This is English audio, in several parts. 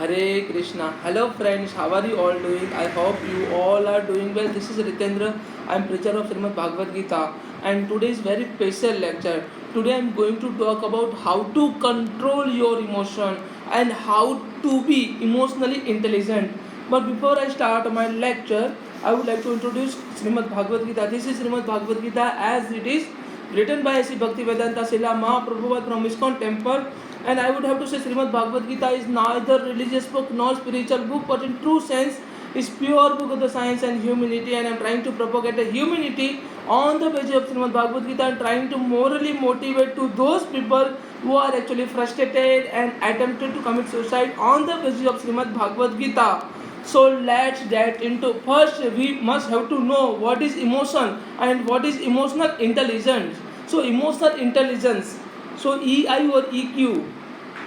Hare Krishna. Hello friends, how are you all doing? I hope you all are doing well. This is Ritendra. I am preacher of Shrimad Bhagavad Gita, and today is very special lecture. Today I am going to talk about how to control your emotion and how to be emotionally intelligent. But before I start my lecture, I would like to introduce Shrimad Bhagavad Gita. This is Shrimad Bhagavad Gita as it is written by Sri Bhaktivedanta Srila Mahaprabhupada from ISKCON temple. And I would have to say Srimad Bhagavad Gita is neither religious book nor spiritual book, but in true sense is pure book of the science and humanity. And I am trying to propagate a humanity on the basis of Srimad Bhagavad Gita and trying to morally motivate to those people who are actually frustrated and attempted to commit suicide on the basis of Srimad Bhagavad Gita. So let's get into. First we must have to know what is emotion and what is emotional intelligence. So emotional intelligence, so EI or EQ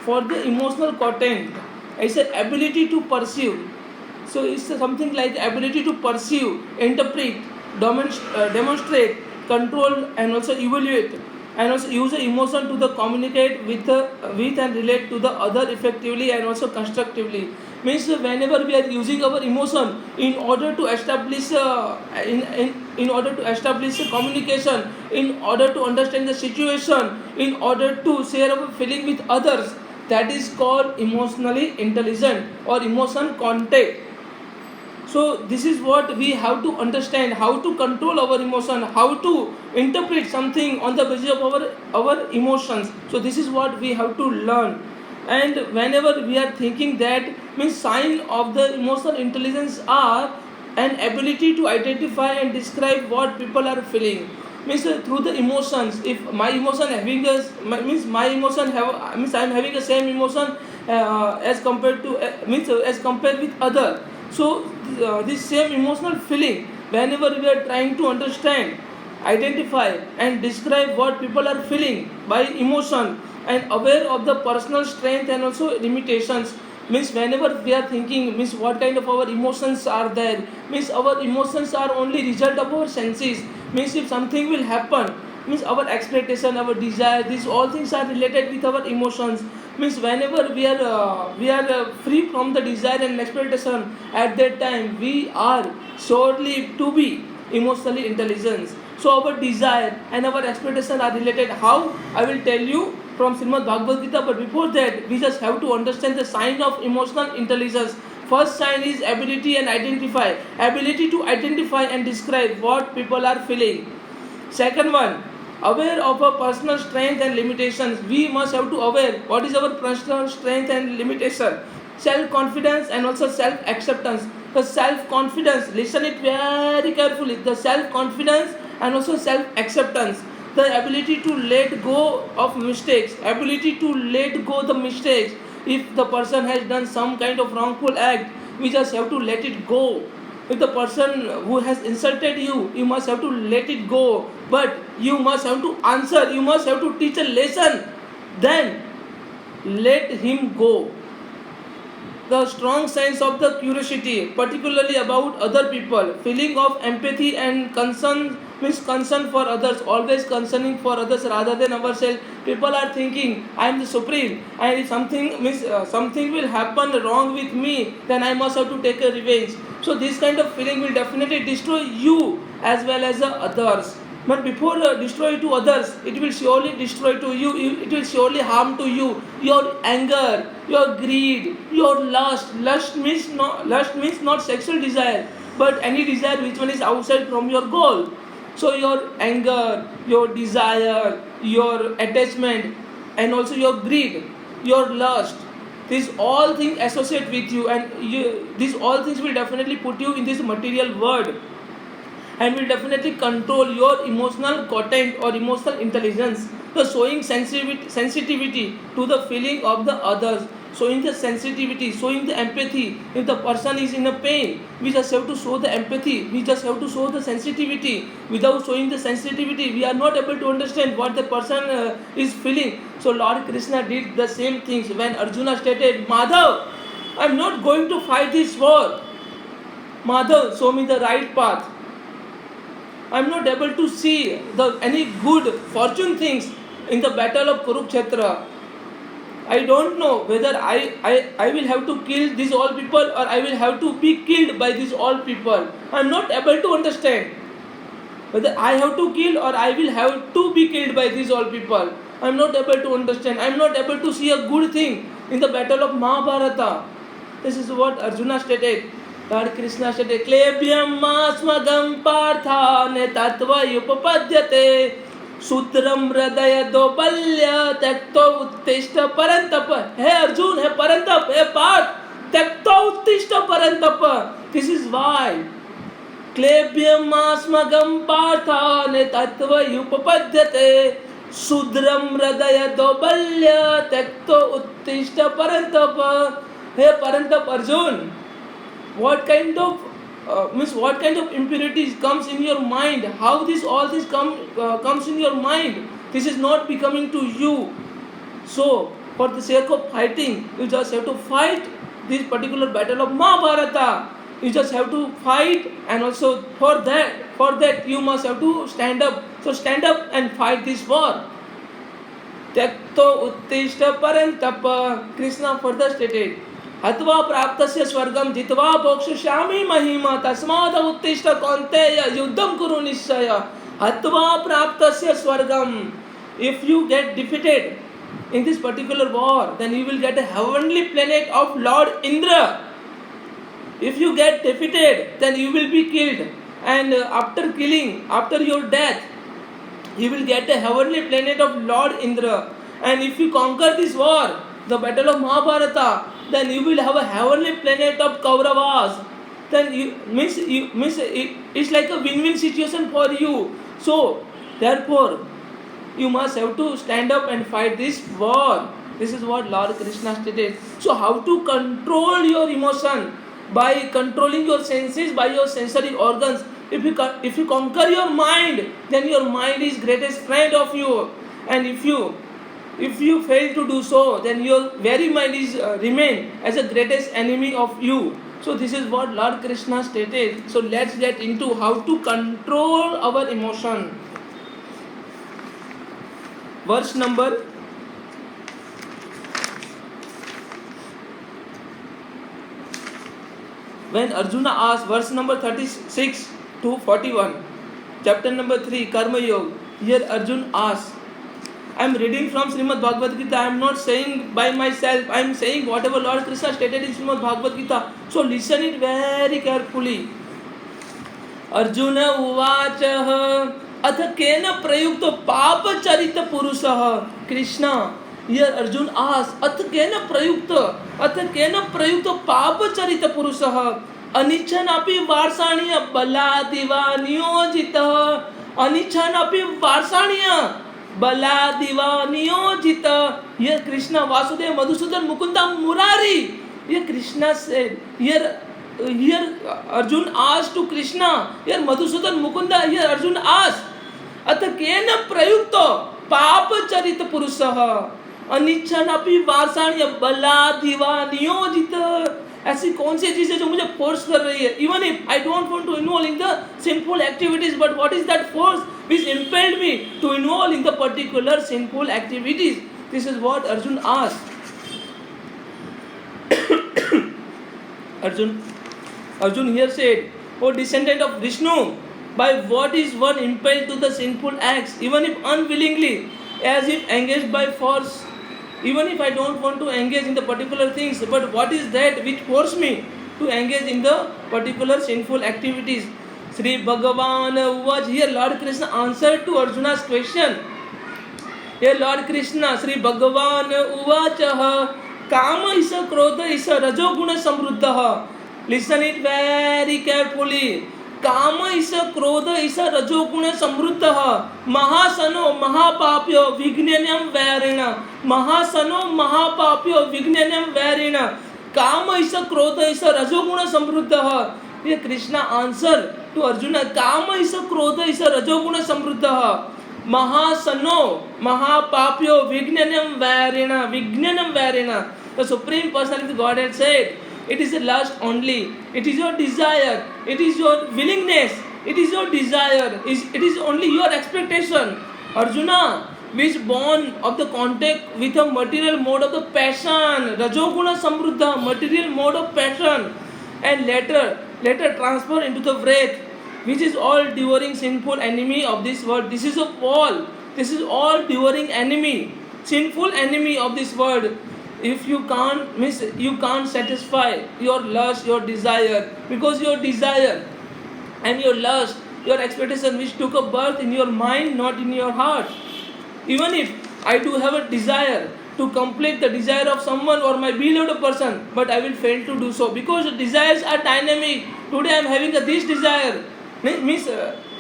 for the emotional content, it's an ability to perceive. So it's something like ability to perceive, interpret, demonstrate, control, and also evaluate, and also use the emotion to the communicate with and relate to the other effectively and also constructively. Means whenever we are using our emotion in order to establish in order to establish a communication, in order to understand the situation, in order to share our feeling with others, that is called emotionally intelligent or emotion contact. So this is what we have to understand, how to control our emotion, how to interpret something on the basis of our emotions. So this is what we have to learn. And whenever we are thinking, that means sign of the emotional intelligence are an ability to identify and describe what people are feeling. Means through the emotions, if my emotion having a means my emotion have means I am having the same emotion as compared to means as compared with other. So this same emotional feeling, whenever we are trying to understand, identify and describe what people are feeling by emotion, and aware of the personal strength and also limitations, means whenever we are thinking, means what kind of our emotions are there, means our emotions are only result of our senses. Means if something will happen, means our expectation, our desire, these all things are related with our emotions. Means whenever we are free from the desire and expectation, at that time we are surely to be emotionally intelligent. So our desire and our expectation are related. How? I will tell you from Srimad Bhagavad Gita. But before that, we just have to understand the sign of emotional intelligence. First sign is ability and identify. Ability to identify and describe what people are feeling. Second one, aware of our personal strength and limitations. We must have to aware what is our personal strength and limitation. Self-confidence and also self-acceptance. The self-confidence, listen it very carefully. The self-confidence and also self-acceptance. The ability to let go of mistakes. Ability to let go the mistakes. If the person has done some kind of wrongful act, we just have to let it go. If the person who has insulted you, you must have to let it go, but you must have to answer, you must have to teach a lesson, then let him go. The strong sense of the curiosity, particularly about other people, feeling of empathy and concern, means concern for others, always concerning for others rather than ourselves. People are thinking I am the supreme, and if something means something will happen wrong with me, then I must have to take a revenge. So this kind of feeling will definitely destroy you as well as the others. But before destroy to others, it will surely destroy to you. It will surely harm to you. Your anger, your greed, your lust. Lust means not sexual desire, but any desire which one is outside from your goal. So your anger, your desire, your attachment, and also your greed, your lust. These all things associate with you, and these all things will definitely put you in this material world, and will definitely control your emotional content or emotional intelligence. So showing sensitivity to the feeling of the others, showing the sensitivity, showing the empathy. If the person is in a pain, we just have to show the empathy, we just have to show the sensitivity. Without showing the sensitivity, we are not able to understand what the person is feeling. So Lord Krishna did the same things when Arjuna stated, Madhav, I am not going to fight this war. Madhav, show me the right path. I am not able to see any good fortune things in the battle of Kurukshetra. I don't know whether I will have to kill these all people or I will have to be killed by these all people. I am not able to understand whether I have to kill or I will have to be killed by these all people. I am not able to understand. I am not able to see a good thing in the battle of Mahabharata. This is what Arjuna stated. Lord Krishna stated, Klebhyam masmagam parthane tattva upapadyate Sutram hridaya dobalya takto uttishta parantapa. Hey Arjun, hey Parantap, hey Parth, takto uttishta parantapa. This is why. क्लेब्यम आस्मगम पार्थाने तत्व युपपद्यते शूद्रम हृदय दौर्बल्य त्यक्तो उत्तिष्ठ परंतप. हे परंतप Arjun, what kind of what kind of impurities comes in your mind? How all this comes in your mind? This is not becoming to you. So for the sake of fighting, you just have to fight this particular battle of Mahabharata. You just have to fight, and also for that you must have to stand up. So stand up and fight this war. Tyakto uttishta parantapa. Krishna further stated, Hatva praptasya swargam jitva bhokshashami mahima tasmad uttishta kaunteya yuddham kuru nishchaya. Hatva praptasya swargam. If you get defeated in this particular war, then you will get a heavenly planet of Lord Indra. If you get defeated, then you will be killed. And after your death, you will get a heavenly planet of Lord Indra. And if you conquer this war, the battle of Mahabharata, then you will have a heavenly planet of Kauravas. Then it's like a win-win situation for you. So, therefore, you must have to stand up and fight this war. This is what Lord Krishna stated. So, how to control your emotion? By controlling your senses, by your sensory organs. If you conquer your mind, then your mind is greatest friend of you. And if you fail to do so, then your very mind is remain as the greatest enemy of you. So this is what Lord Krishna stated. So let's get into how to control our emotion. Verse number when Arjuna asked, verse number 36 to 41, chapter number 3, Karma Yoga. Here Arjuna asked, I am reading from Shrimad Bhagavad Gita. I am not saying by myself. I am saying whatever Lord Krishna stated in Shrimad Bhagavad Gita. So listen it very carefully. Arjuna uvacha ath kena prayukta papa charita purusah. Krishna. Here Arjuna asks, ath kena prayukta papa charita purusah anichanapi varsaniya baladiva niyojita. Anichanapi varsaniya baladiva niyojita. Here Krishna, Vasudeva, Madhusudan, Mukunda, Murari. Here Krishna said, here Arjuna asked to Krishna. Here Madhusudan, Mukunda, here Arjuna asked, ath kena prayukta papa charita purusah अनिच्छनापि वासाण्य बला दिवा नियोजित. ऐसी कौन सी चीज है जो मुझे force कर रही है? Even if I don't want to involve in the simple activities, but what is that force which impelled me to involve in the particular sinful activities? This is what Arjun asked. Arjun here said, O descendant of Vishnu, by what is one impelled to the sinful acts, even if unwillingly, as if engaged by force? Even if I don't want to engage in the particular things, but what is that which force me to engage in the particular sinful activities? Sri Bhagavan was here. Lord Krishna answered to Arjuna's question. Here Lord Krishna, Sri Bhagavan uvacha kama isa krodha isa rajoguna samruddha. Listen it very carefully. Kama isa krodha isa rajoguna samruddha. Mahasano mahapapyo vignanyam varena. Mahasano mahapapyo vignanyam varena. Kama isa krodha isa rajoguna samruddha. Here Krishna answered to Arjuna, Kama isa krodha isa rajoguna samruddha. Mahasano mahapapyo vignanyam varena. The Supreme Personality of Godhead said, it is a lust only. It is your desire. It is your willingness. It is your desire. It is only your expectation. Arjuna, which born of the contact with a material mode of the passion, Rajoguna Samruddha, material mode of passion, and later transfer into the wraith, which is all devouring sinful enemy of this world. This is a fall. This is all devouring enemy, sinful enemy of this world. If you can't satisfy your lust, your desire, because your desire and your lust, your expectation which took a birth in your mind, not in your heart. Even if I do have a desire to complete the desire of someone or my beloved person, but I will fail to do so because the desires are dynamic. Today I am having this desire, means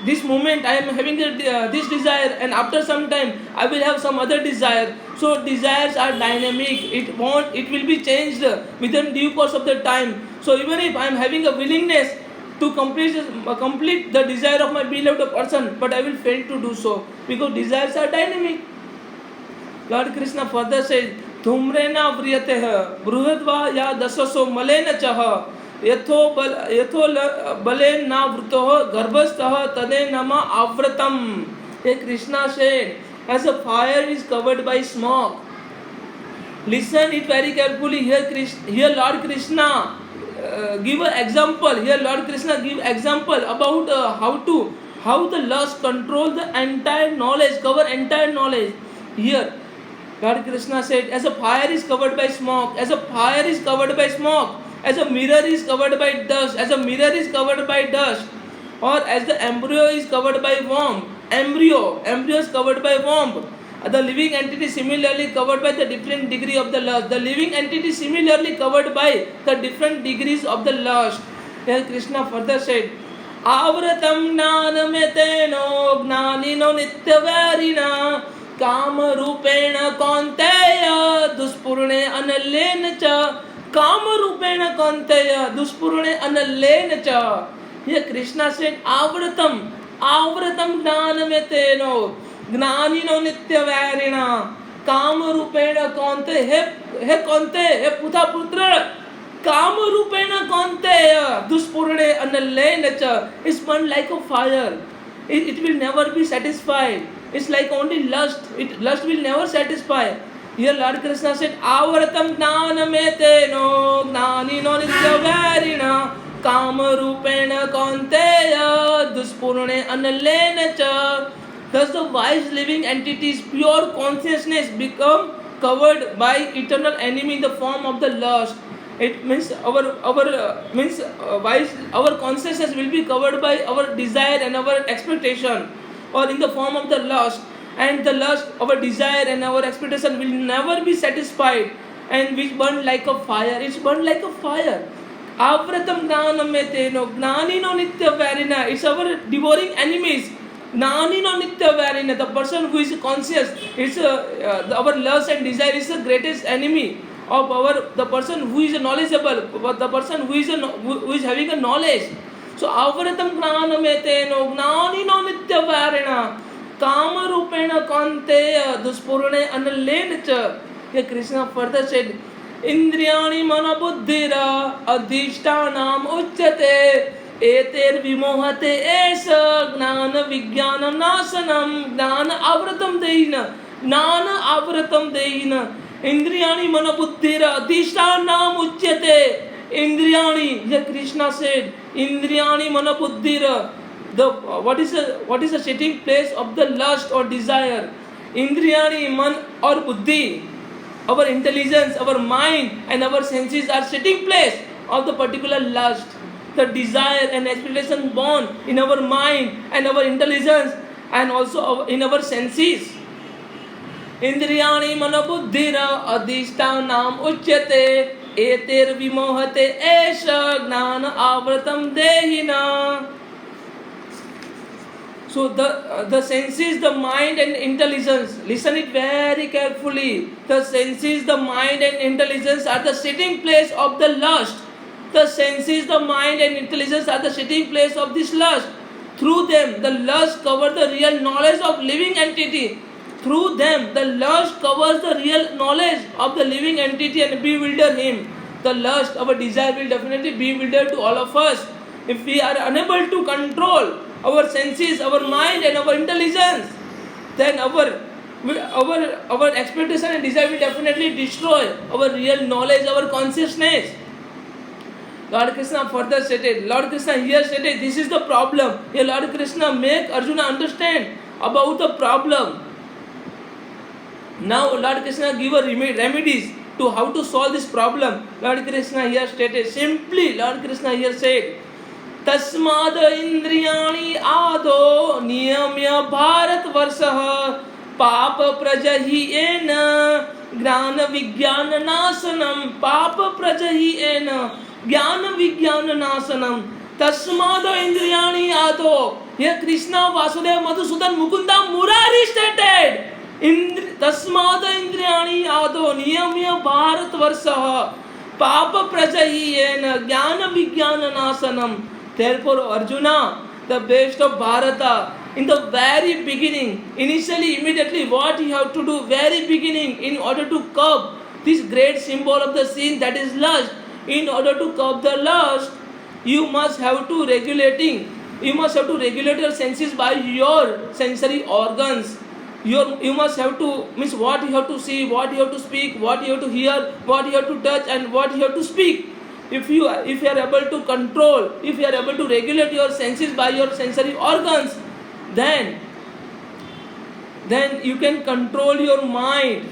this moment I am having this desire, and after some time I will have some other desire. So desires are dynamic. It will be changed within due course of the time. So even if I am having a willingness to complete the desire of my beloved person, but I will fail to do so because desires are dynamic. Lord Krishna further says, "Dhumrena vriyateh bruhadva ya dasaso malena chah yatho balen na vrtoh garbhastah tade nama avratam." Hey, Krishna said, as a fire is covered by smoke. Listen it very carefully. Here Lord Krishna give an example. Here Lord Krishna give example about how the lust control the entire knowledge, cover entire knowledge. Here Lord Krishna said, as a fire is covered by smoke, as a fire is covered by smoke, as a mirror is covered by dust, as a mirror is covered by dust, or as the embryo is covered by worm, embryo is covered by worm. The living entity similarly covered by the different degree of the lust. The living entity similarly covered by the different degrees of the lust. Here Krishna further said, Avratam jnanameteno gnanino nityavarina काम रूपेण कौन्तेय दुष्पूर्णे अनलेन च काम रूपेण कौन्तेय दुष्पूर्णे अनलेन च. Here Krishna said, आवृतम ज्ञानमेतेनो ज्ञानिनो नित्यवैरिणा काम रूपेण कौन्ते. हे कौन्ते, हे पुथा पुत्र, काम रूपेण कौन्तेय दुष्पूर्णे अनलेन च. It's burned like a fire. It will never be satisfied. It's like only lust. Lust will never satisfy. Here Lord Krishna said, Avratam jnanameteno gnanino nityavarina kama rupena kaunteya duspurne analena cha. Thus the wise living entity's pure consciousness become covered by eternal enemy in the form of the lust. It means our consciousness will be covered by our desire and our expectation, or in the form of the lust, and the lust, our desire and our expectation will never be satisfied, and which burn like a fire. It's burned like a fire. Avratam jnanameteno gnanino nityavarina. It's our devouring enemies. Gnanino nityavarina. The person who is conscious, it's our lust and desire is the greatest enemy of the person who is knowledgeable, the person who is having a knowledge. So avratam gnanameteno gnanino nityavarina kama rupena kaunteya duspurne analena cha. Here Krishna further said, Indriyani mana buddhira adhishtanam uchyate eter vimohate esa gnana vijnanam nasanam gnana avratam deina Indriyani mana buddhira adhishtanam uchyate. Indriyani, here Krishna said, Indriyani mana buddhira. What is the sitting place of the lust or desire? Indriyani man or buddhi. Our intelligence, our mind and our senses are sitting place of the particular lust. The desire and expectation born in our mind and our intelligence and also in our senses. Indriyani mana buddhira adhishtanam uchyate eter vimohate esha gnana avratam dehina. So the senses, the mind and intelligence, listen it very carefully. The senses, the mind and intelligence are the sitting place of the lust. The senses, the mind and intelligence are the sitting place of this lust. Through them, the lust covers the real knowledge of living entity. Through them, the lust covers the real knowledge of the living entity and bewilder him. The lust, our desire will definitely bewilder to all of us. If we are unable to control our senses, our mind and our intelligence, then our Our expectation and desire will definitely destroy our real knowledge, our consciousness. Lord Krishna further stated, Lord Krishna here stated, this is the problem. Here Lord Krishna make Arjuna understand about the problem. Now Lord Krishna give a remedies to how to solve this problem. Lord Krishna here stated, simply Lord Krishna here said, तस्माद इंद्रियाणि आदो नियम्य भारतवर्षः पाप प्रजह्येन ज्ञान विज्ञान नाशनम पाप प्रजह्येन ज्ञान विज्ञान नाशनम तस्माद इंद्रियाणि आदो. Here Krishna, Vasudeva, Madhusudan, Mukunda, Murari stated, तस्माद इंद्रियाणि आदो नियम्य भारतवर्षः पाप प्रजह्येन ज्ञान विज्ञान नाशनम. Therefore, Arjuna, the best of Bharata, in the very beginning, initially, immediately, what you have to do, very beginning, in order to curb this great symbol of the sin, that is lust, in order to curb the lust, you must have to regulate your senses by your sensory organs. You must have to, means what you have to see, what you have to speak, what you have to hear, what you have to touch, and what you have to speak. If you are able to control, if you are able to regulate your senses by your sensory organs, then you can control your mind.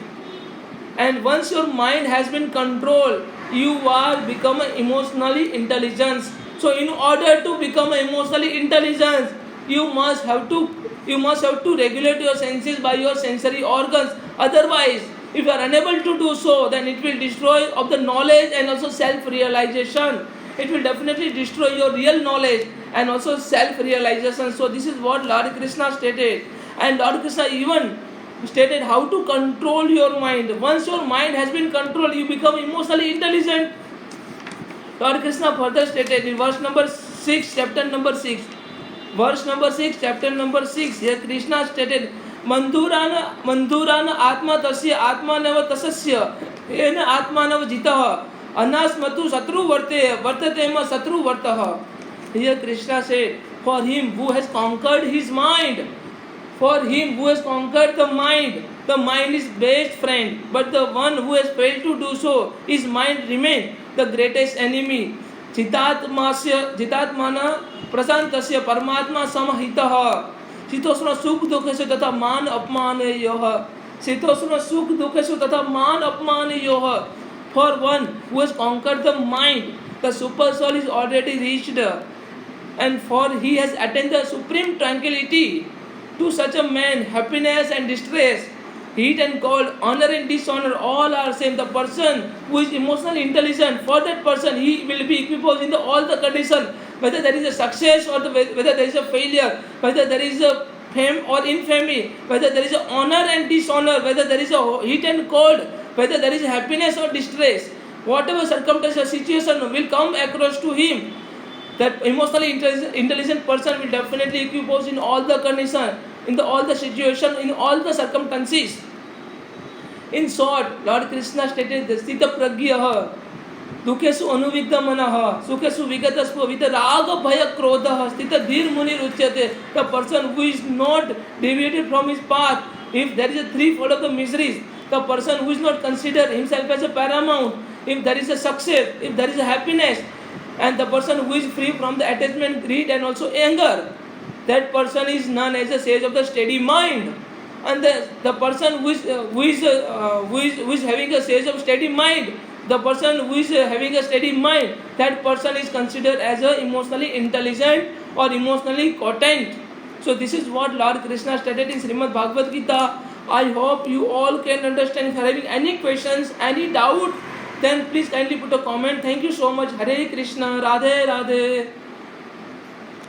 And once your mind has been controlled, you are become emotionally intelligent. So in order to become emotionally intelligent, you must have to regulate your senses by your sensory organs. Otherwise, if you are unable to do so, then it will destroy of the knowledge and also self-realization. It will definitely destroy your real knowledge and also self-realization. So this is what Lord Krishna stated. And Lord Krishna even stated how to control your mind. Once your mind has been controlled, you become emotionally intelligent. Lord Krishna further stated in verse number 6, chapter number 6. Verse number 6, chapter number 6. Here Krishna stated, मंदुरान आत्मा तस्य आत्मानव तस्य येन आत्मानव जितः अनास्मतु शत्रु वर्तते म शत्रु वर्तः. Here Krishna said, for him who has conquered his mind, for him who has conquered the mind is best friend, but the one who has failed to do so, his mind remain the greatest enemy. जितात्मना प्रशांतस्य परमात्मा समहितः. शीतोष्ण सुख दुखेषु तथा मान अपमानयोः. शीतोष्ण सुख दुखेषु तथा मान अपमानयोः. For one who has conquered the mind, the super soul is already reached, and for he has attained the supreme tranquility. To such a man, happiness and distress, heat and cold, honor and dishonor, all are same. The person who is emotionally intelligent, for that person, he will be equipped in all the conditions. Whether there is a success or whether there is a failure, whether there is a fame or infamy, whether there is a honor and dishonor, whether there is a heat and cold, whether there is happiness or distress, whatever circumstance or situation will come across to him, that emotionally intelligent person will definitely equip in all the conditions, in all the situation, in all the circumstances. In short, Lord Krishna stated the Sthita Pragyah, दुखेषु अनुविग्ध मनः सुखेषु विगतस्व with राग भय क्रोधः स्थित धीर मुनि उच्यते. The person who is not deviated from his path, if there is a threefold of the miseries, the person who is not considered himself as a paramount, if there is a success, if there is a happiness, and the person who is free from the attachment, greed and also anger, that person is known as a sage of the steady mind. And the person who is having a sage of steady mind, the person who is having a steady mind, that person is considered as a emotionally intelligent or emotionally content. So this is what Lord Krishna stated in Shrimad Bhagavad Gita. I hope you all can understand. If you are having any questions, any doubt, then please kindly put a comment. Thank you so much. Hare Krishna, Radhe Radhe.